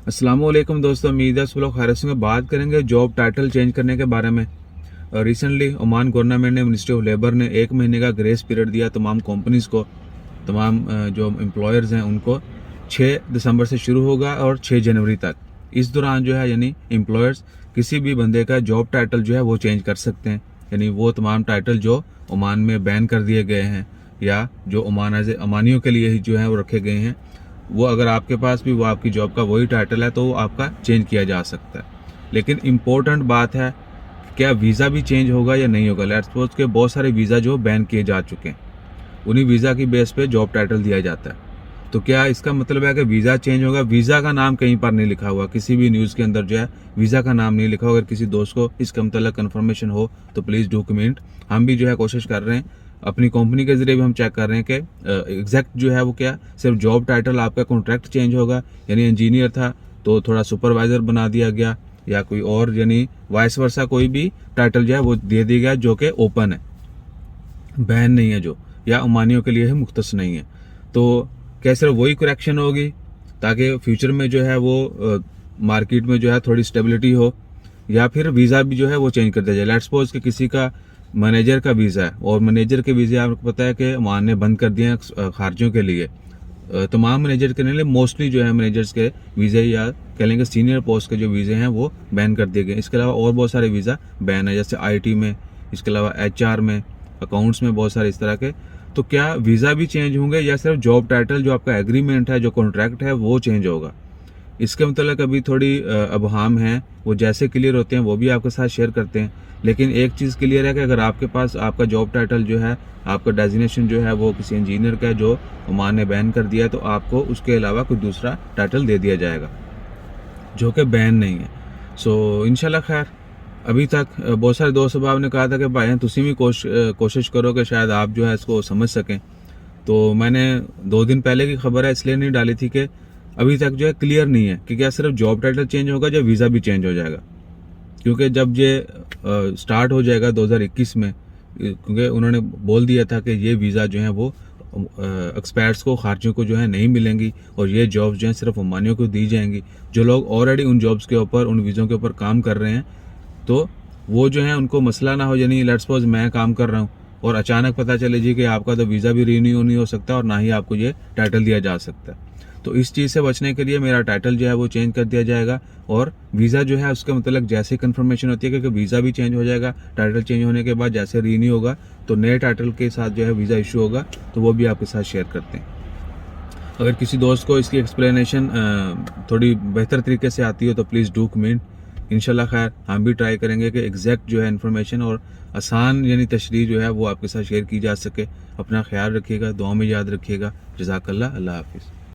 अस्सलामुअलैकुम दोस्तों, उम्मीद है सब लोग खैरियत से होंगे। बात करेंगे जॉब टाइटल चेंज करने के बारे में। रिसेंटली ओमान गवर्नमेंट ने, मिनिस्ट्री ऑफ लेबर ने 1 महीने का ग्रेस पीरियड दिया तमाम कंपनीज को, तमाम जो एम्प्लॉयर्स हैं उनको। 6 दिसंबर से शुरू होगा और 6 जनवरी तक। इस दौरान जो है यानी एम्प्लॉयर्स किसी भी बंदे का जॉब टाइटल जो है वो चेंज कर सकते हैं। यानी वो तमाम टाइटल जो ओमान में बैन कर दिए गए हैं या जो ओमानियों के लिए ही जो है वो रखे गए हैं, वो अगर आपके पास भी वो आपकी जॉब का वही टाइटल है तो वो आपका चेंज किया जा सकता है। लेकिन इम्पोर्टेंट बात है, क्या वीज़ा भी चेंज होगा या नहीं होगा। लेट्स सपोज के बहुत सारे वीज़ा जो बैन किए जा चुके हैं, उन्हीं वीज़ा की बेस पे जॉब टाइटल दिया जाता है। तो क्या इसका मतलब है कि वीज़ा चेंज होगा? वीज़ा का नाम कहीं पर नहीं लिखा हुआ, किसी भी न्यूज़ के अंदर जो है वीज़ा का नाम नहीं लिखा हुआ। अगर किसी दोस्त को इसका मतलब कन्फर्मेशन हो तो प्लीज़ डू कमेंट। हम भी जो है कोशिश कर रहे हैं, अपनी कंपनी के जरिए भी हम चेक कर रहे हैं कि एग्जैक्ट जो है वो क्या सिर्फ जॉब टाइटल, आपका कॉन्ट्रैक्ट चेंज होगा। यानी इंजीनियर था तो थोड़ा सुपरवाइजर बना दिया गया, या कोई और यानी वाइस वर्सा कोई भी टाइटल जो है वो दे दिया गया जो कि ओपन है, बैन नहीं है, जो या ओमानियों के लिए है, मुख्तस नहीं है। तो क्या सिर्फ वही करेक्शन होगी ताकि फ्यूचर में जो है वो मार्केट में जो है थोड़ी स्टेबिलिटी हो, या फिर वीज़ा भी जो है वो चेंज कर दिया जाए। लेट्स सपोज कि किसी का मैनेजर का वीज़ा है और मैनेजर के वीज़े आपको पता है कि ओमान ने बंद कर दिए हैं खारजियों के लिए। तमाम मैनेजर के लिए मोस्टली जो है मैनेजर्स के वीज़े या कह लेंगे सीनियर पोस्ट के जो वीज़े हैं वो बैन कर दिए गए। इसके अलावा और बहुत सारे वीज़ा बैन है, जैसे IT में, इसके अलावा HR में, अकाउंट्स में, बहुत सारे इस तरह के। तो क्या वीज़ा भी चेंज होंगे या सिर्फ जॉब टाइटल जो आपका एग्रीमेंट है, जो कॉन्ट्रैक्ट है, वो चेंज होगा? इसके मतलब अभी थोड़ी अबहाम है, वो जैसे क्लियर होते हैं वो भी आपके साथ शेयर करते हैं। लेकिन एक चीज़ क्लियर है कि अगर आपके पास आपका जॉब टाइटल जो है, आपका डेजिग्नेशन जो है वो किसी इंजीनियर का है जो ओमान ने बैन कर दिया है, तो आपको उसके अलावा कोई दूसरा टाइटल दे दिया जाएगा जो कि बैन नहीं है। सो इंशाल्लाह खैर। अभी तक बहुत सारे दोस्त साहब ने कहा था कि भाई तुसी भी कोशिश करो कि शायद आप जो है इसको समझ सकें। तो मैंने 2 दिन पहले की खबर है इसलिए नहीं डाली थी कि अभी तक जो है क्लियर नहीं है कि क्या सिर्फ जॉब टाइटल चेंज होगा या वीज़ा भी चेंज हो जाएगा। क्योंकि जब ये स्टार्ट हो जाएगा 2021 में, क्योंकि उन्होंने बोल दिया था कि ये वीज़ा जो है वो एक्सपर्ट्स को, खारजियों को जो है नहीं मिलेंगी, और ये जॉब्स जो हैं सिर्फ ओमानियों को दी जाएंगी। जो लोग ऑलरेडी उन जॉब्स के ऊपर, उन वीज़ों के ऊपर काम कर रहे हैं, तो वो जो है उनको मसला ना हो। यानी लेट्स सपोज मैं काम कर रहा हूँ और अचानक पता चले जी कि आपका तो वीज़ा भी रिन्यू नहीं हो सकता और ना ही आपको ये टाइटल दिया जा सकता है। तो इस चीज़ से बचने के लिए मेरा टाइटल जो है वो चेंज कर दिया जाएगा, और वीज़ा जो है उसका मतलब जैसे कंफर्मेशन होती है क्योंकि वीज़ा भी चेंज हो जाएगा, टाइटल चेंज होने के बाद जैसे रिन्यू होगा तो नए टाइटल के साथ जो है वीज़ा इशू होगा, तो वो भी आपके साथ शेयर करते हैं। अगर किसी दोस्त को इसकी एक्सप्लेनेशन थोड़ी बेहतर तरीके से आती हो तो प्लीज़ डू कमेंट। इंशाल्लाह खैर हम भी ट्राई करेंगे कि एग्जैक्ट जो है इन्फॉर्मेशन और आसान यानी तशरीह जो है वो आपके साथ शेयर की जा सके। अपना ख्याल रखिएगा, दुआ में याद रखिएगा। जज़ाकल्लाह, अल्लाह हाफिज़।